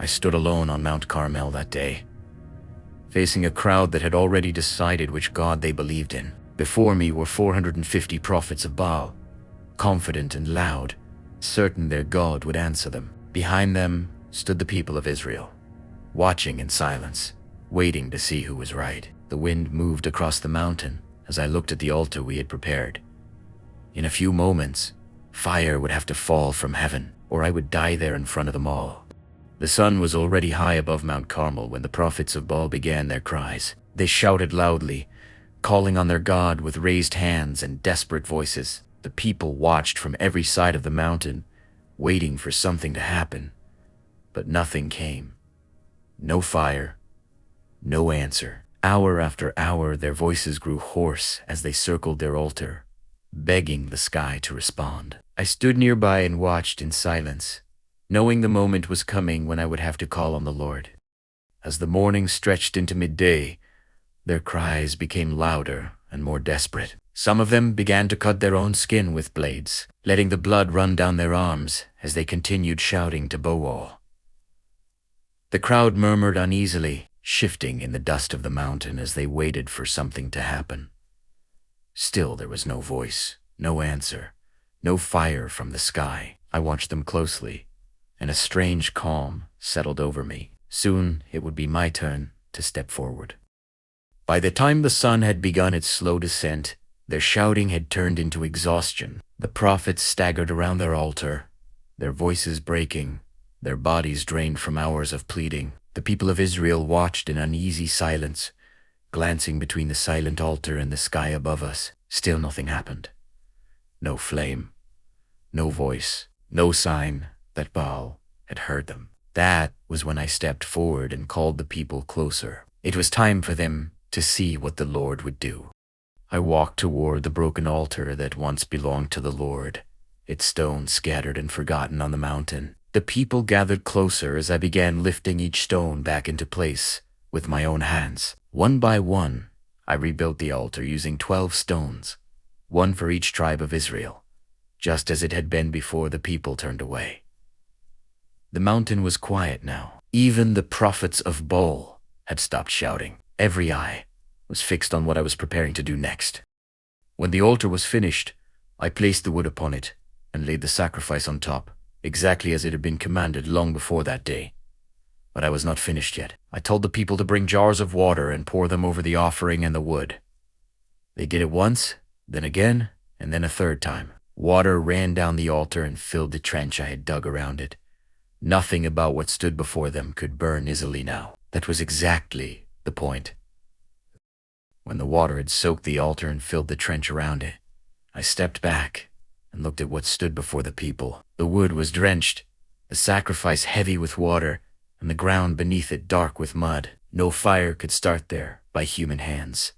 I stood alone on Mount Carmel that day, facing a crowd that had already decided which god they believed in. Before me were 450 prophets of Baal, confident and loud, certain their God would answer them. Behind them stood the people of Israel, watching in silence, waiting to see who was right. The wind moved across the mountain as I looked at the altar we had prepared. In a few moments, fire would have to fall from heaven, or I would die there in front of them all. The sun was already high above Mount Carmel when the prophets of Baal began their cries. They shouted loudly, calling on their God with raised hands and desperate voices. The people watched from every side of the mountain, waiting for something to happen. But nothing came. No fire, no answer. Hour after hour, their voices grew hoarse as they circled their altar, begging the sky to respond. I stood nearby and watched in silence, knowing the moment was coming when I would have to call on the Lord. As the morning stretched into midday, their cries became louder and more desperate. Some of them began to cut their own skin with blades, letting the blood run down their arms as they continued shouting to Baal. The crowd murmured uneasily, shifting in the dust of the mountain as they waited for something to happen. Still there was no voice, no answer, no fire from the sky. I watched them closely, and a strange calm settled over me. Soon it would be my turn to step forward. By the time the sun had begun its slow descent, their shouting had turned into exhaustion. The prophets staggered around their altar, their voices breaking, their bodies drained from hours of pleading. The people of Israel watched in uneasy silence, glancing between the silent altar and the sky above us. Still nothing happened. No flame, no voice, no sign that Baal had heard them. That was when I stepped forward and called the people closer. It was time for them to see what the Lord would do. I walked toward the broken altar that once belonged to the Lord, its stones scattered and forgotten on the mountain. The people gathered closer as I began lifting each stone back into place with my own hands. One by one, I rebuilt the altar using 12 stones, one for each tribe of Israel, just as it had been before the people turned away. The mountain was quiet now. Even the prophets of Baal had stopped shouting. Every eye was fixed on what I was preparing to do next. When the altar was finished, I placed the wood upon it and laid the sacrifice on top, exactly as it had been commanded long before that day. But I was not finished yet. I told the people to bring jars of water and pour them over the offering and the wood. They did it once, then again, and then a third time. Water ran down the altar and filled the trench I had dug around it. Nothing about what stood before them could burn easily now. That was exactly the point. When the water had soaked the altar and filled the trench around it, I stepped back and looked at what stood before the people. The wood was drenched, the sacrifice heavy with water, and the ground beneath it dark with mud. No fire could start there by human hands.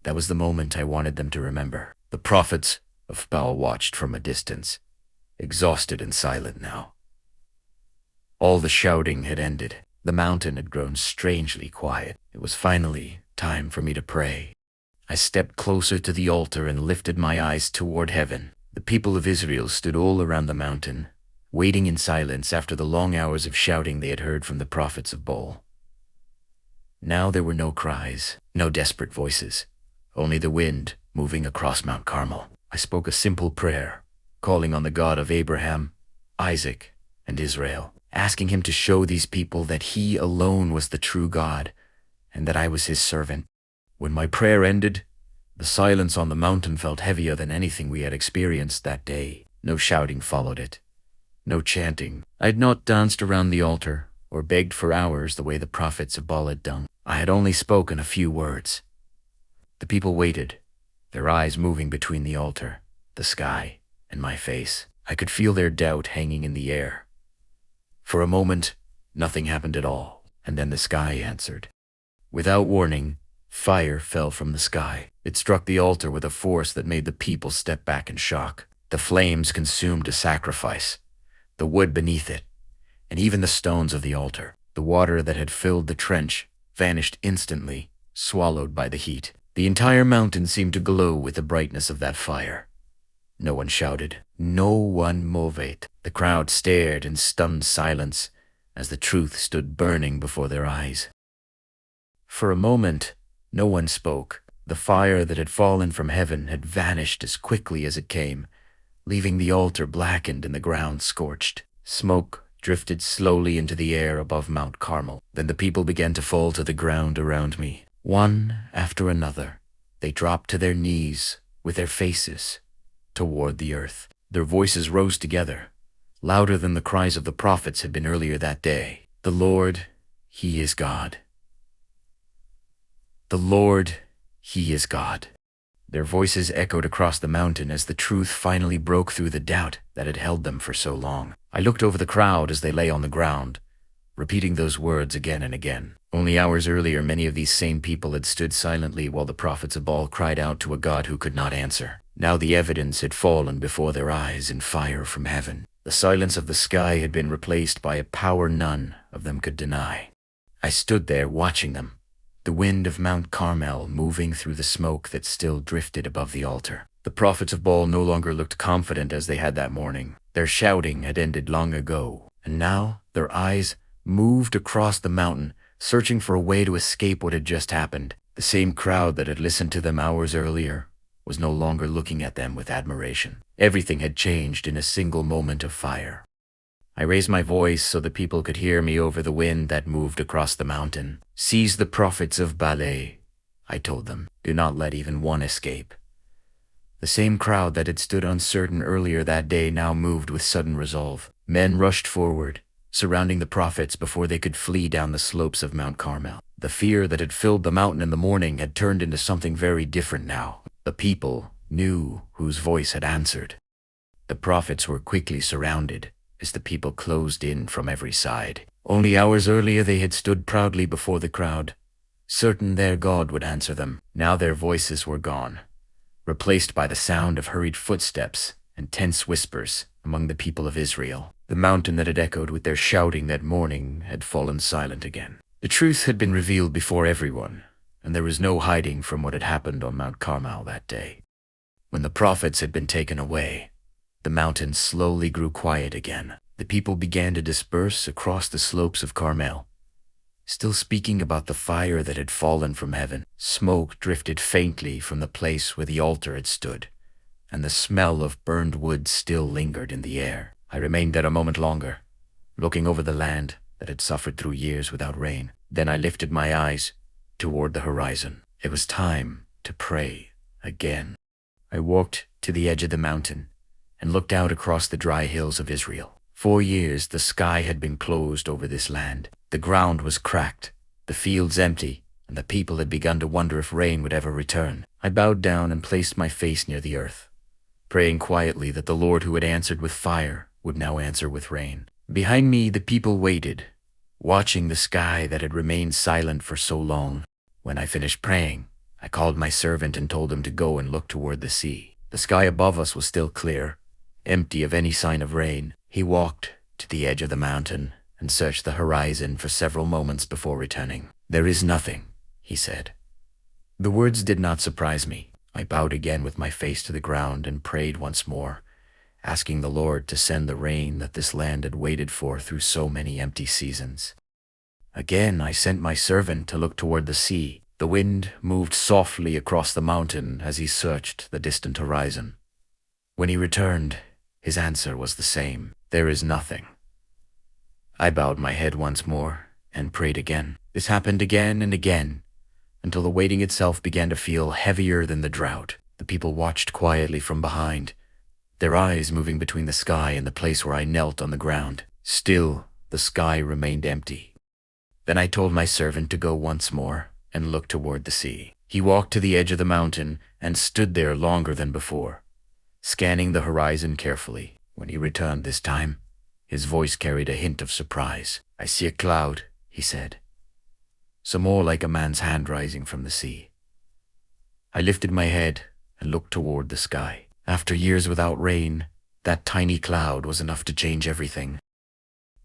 That was the moment I wanted them to remember. The prophets of Baal watched from a distance, exhausted and silent now. All the shouting had ended. The mountain had grown strangely quiet. It was finally time for me to pray. I stepped closer to the altar and lifted my eyes toward heaven. The people of Israel stood all around the mountain, waiting in silence after the long hours of shouting they had heard from the prophets of Baal. Now there were no cries, no desperate voices, only the wind moving across Mount Carmel. I spoke a simple prayer, calling on the God of Abraham, Isaac, and Israel, asking him to show these people that he alone was the true God and that I was his servant. When my prayer ended, the silence on the mountain felt heavier than anything we had experienced that day. No shouting followed it, no chanting. I had not danced around the altar or begged for hours the way the prophets of Baal had done. I had only spoken a few words. The people waited, their eyes moving between the altar, the sky, and my face. I could feel their doubt hanging in the air. For a moment, nothing happened at all, and then the sky answered. Without warning, fire fell from the sky. It struck the altar with a force that made the people step back in shock. The flames consumed the sacrifice, the wood beneath it, and even the stones of the altar. The water that had filled the trench vanished instantly, swallowed by the heat. The entire mountain seemed to glow with the brightness of that fire. No one shouted. No one moved. The crowd stared in stunned silence as the truth stood burning before their eyes. For a moment, no one spoke. The fire that had fallen from heaven had vanished as quickly as it came, leaving the altar blackened and the ground scorched. Smoke drifted slowly into the air above Mount Carmel. Then the people began to fall to the ground around me. One after another, they dropped to their knees with their faces toward the earth. Their voices rose together, louder than the cries of the prophets had been earlier that day. The Lord, He is God. The Lord, He is God. Their voices echoed across the mountain as the truth finally broke through the doubt that had held them for so long. I looked over the crowd as they lay on the ground, repeating those words again and again. Only hours earlier, many of these same people had stood silently while the prophets of Baal cried out to a God who could not answer. Now the evidence had fallen before their eyes in fire from heaven. The silence of the sky had been replaced by a power none of them could deny. I stood there watching them, the wind of Mount Carmel moving through the smoke that still drifted above the altar. The prophets of Baal no longer looked confident as they had that morning. Their shouting had ended long ago, and now their eyes moved across the mountain, searching for a way to escape what had just happened. The same crowd that had listened to them hours earlier was no longer looking at them with admiration. Everything had changed in a single moment of fire. I raised my voice so the people could hear me over the wind that moved across the mountain. "Seize the prophets of Baal," I told them. "Do not let even one escape." The same crowd that had stood uncertain earlier that day now moved with sudden resolve. Men rushed forward, surrounding the prophets before they could flee down the slopes of Mount Carmel. The fear that had filled the mountain in the morning had turned into something very different now. The people knew whose voice had answered. The prophets were quickly surrounded as the people closed in from every side. Only hours earlier they had stood proudly before the crowd, certain their God would answer them. Now their voices were gone, replaced by the sound of hurried footsteps and tense whispers among the people of Israel. The mountain that had echoed with their shouting that morning had fallen silent again. The truth had been revealed before everyone, and there was no hiding from what had happened on Mount Carmel that day. When the prophets had been taken away, the mountain slowly grew quiet again. The people began to disperse across the slopes of Carmel, still speaking about the fire that had fallen from heaven. Smoke drifted faintly from the place where the altar had stood, and the smell of burned wood still lingered in the air. I remained there a moment longer, looking over the land that had suffered through years without rain. Then I lifted my eyes toward the horizon. It was time to pray again. I walked to the edge of the mountain and looked out across the dry hills of Israel. 4 years the sky had been closed over this land. The ground was cracked, the fields empty, and the people had begun to wonder if rain would ever return. I bowed down and placed my face near the earth, praying quietly that the Lord who had answered with fire would now answer with rain. Behind me the people waited, watching the sky that had remained silent for so long. When I finished praying, I called my servant and told him to go and look toward the sea. The sky above us was still clear, empty of any sign of rain. He walked to the edge of the mountain and searched the horizon for several moments before returning. "There is nothing," he said. The words did not surprise me. I bowed again with my face to the ground and prayed once more, asking the Lord to send the rain that this land had waited for through so many empty seasons. Again I sent my servant to look toward the sea. The wind moved softly across the mountain as he searched the distant horizon. When he returned, his answer was the same. "There is nothing." I bowed my head once more and prayed again. This happened again and again, until the waiting itself began to feel heavier than the drought. The people watched quietly from behind, their eyes moving between the sky and the place where I knelt on the ground. Still, the sky remained empty. Then I told my servant to go once more and look toward the sea. He walked to the edge of the mountain and stood there longer than before, scanning the horizon carefully. When he returned this time, his voice carried a hint of surprise. "I see a cloud," he said, "some more like a man's hand rising from the sea." I lifted my head and looked toward the sky. After years without rain, that tiny cloud was enough to change everything.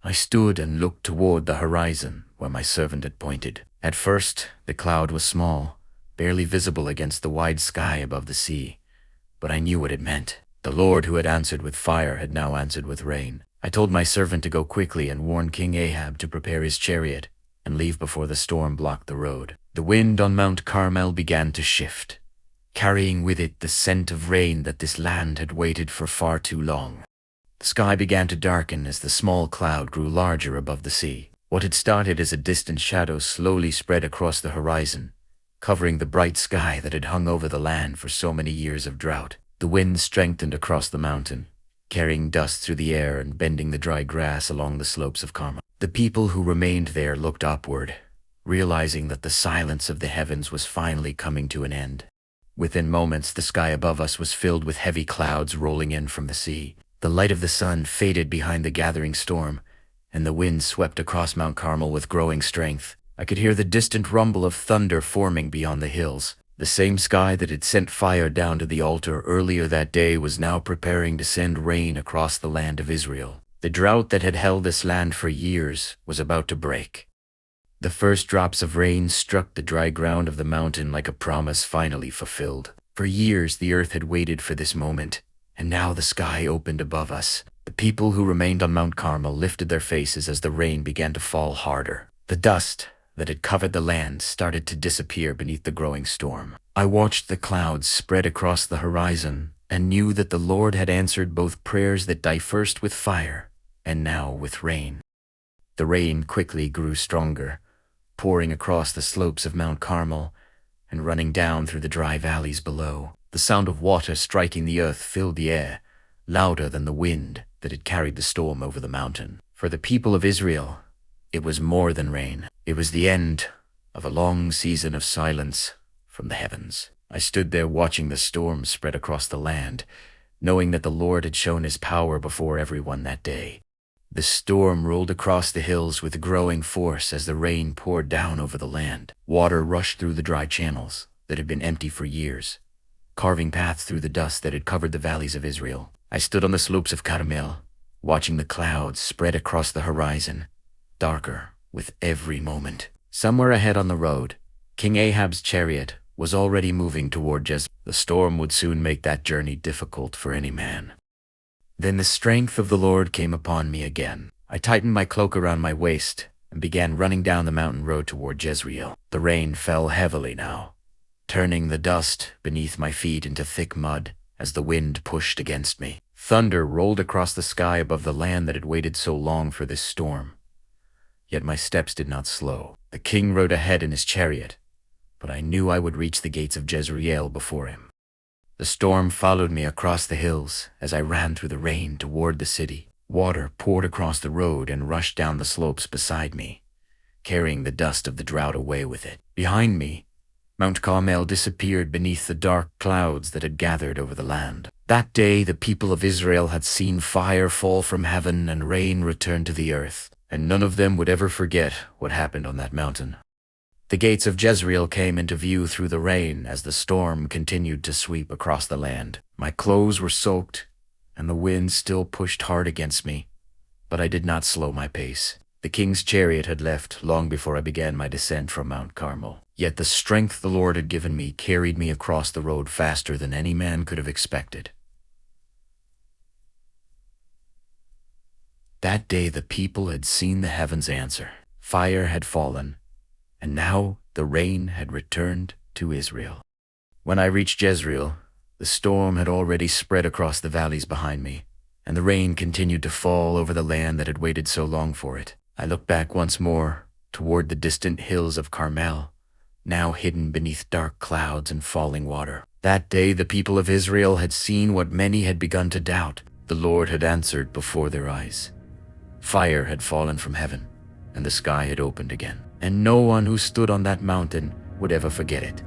I stood and looked toward the horizon where my servant had pointed. At first, the cloud was small, barely visible against the wide sky above the sea, but I knew what it meant. The Lord who had answered with fire had now answered with rain. I told my servant to go quickly and warn King Ahab to prepare his chariot and leave before the storm blocked the road. The wind on Mount Carmel began to shift, carrying with it the scent of rain that this land had waited for far too long. The sky began to darken as the small cloud grew larger above the sea. What had started as a distant shadow slowly spread across the horizon, covering the bright sky that had hung over the land for so many years of drought. The wind strengthened across the mountain, carrying dust through the air and bending the dry grass along the slopes of Carmel. The people who remained there looked upward, realizing that the silence of the heavens was finally coming to an end. Within moments, the sky above us was filled with heavy clouds rolling in from the sea. The light of the sun faded behind the gathering storm, and the wind swept across Mount Carmel with growing strength. I could hear the distant rumble of thunder forming beyond the hills. The same sky that had sent fire down to the altar earlier that day was now preparing to send rain across the land of Israel. The drought that had held this land for years was about to break. The first drops of rain struck the dry ground of the mountain like a promise finally fulfilled. For years the earth had waited for this moment, and now the sky opened above us. The people who remained on Mount Carmel lifted their faces as the rain began to fall harder. The dust that had covered the land started to disappear beneath the growing storm. I watched the clouds spread across the horizon and knew that the Lord had answered both prayers that die first with fire and now with rain. The rain quickly grew stronger, pouring across the slopes of Mount Carmel and running down through the dry valleys below. The sound of water striking the earth filled the air, louder than the wind that had carried the storm over the mountain. For the people of Israel, it was more than rain. It was the end of a long season of silence from the heavens. I stood there watching the storm spread across the land, knowing that the Lord had shown his power before everyone that day. The storm rolled across the hills with growing force as the rain poured down over the land. Water rushed through the dry channels that had been empty for years, carving paths through the dust that had covered the valleys of Israel. I stood on the slopes of Carmel, watching the clouds spread across the horizon, darker with every moment. Somewhere ahead on the road, King Ahab's chariot was already moving toward Jezreel. The storm would soon make that journey difficult for any man. Then the strength of the Lord came upon me again. I tightened my cloak around my waist and began running down the mountain road toward Jezreel. The rain fell heavily now, turning the dust beneath my feet into thick mud as the wind pushed against me. Thunder rolled across the sky above the land that had waited so long for this storm. Yet my steps did not slow. The king rode ahead in his chariot, but I knew I would reach the gates of Jezreel before him. The storm followed me across the hills as I ran through the rain toward the city. Water poured across the road and rushed down the slopes beside me, carrying the dust of the drought away with it. Behind me, Mount Carmel disappeared beneath the dark clouds that had gathered over the land. That day the people of Israel had seen fire fall from heaven and rain return to the earth, and none of them would ever forget what happened on that mountain. The gates of Jezreel came into view through the rain as the storm continued to sweep across the land. My clothes were soaked, and the wind still pushed hard against me, but I did not slow my pace. The king's chariot had left long before I began my descent from Mount Carmel. Yet the strength the Lord had given me carried me across the road faster than any man could have expected. That day the people had seen the heavens answer. Fire had fallen, and now the rain had returned to Israel. When I reached Jezreel, the storm had already spread across the valleys behind me, and the rain continued to fall over the land that had waited so long for it. I looked back once more toward the distant hills of Carmel, now hidden beneath dark clouds and falling water. That day the people of Israel had seen what many had begun to doubt. The Lord had answered before their eyes. Fire had fallen from heaven, and the sky had opened again, and no one who stood on that mountain would ever forget it.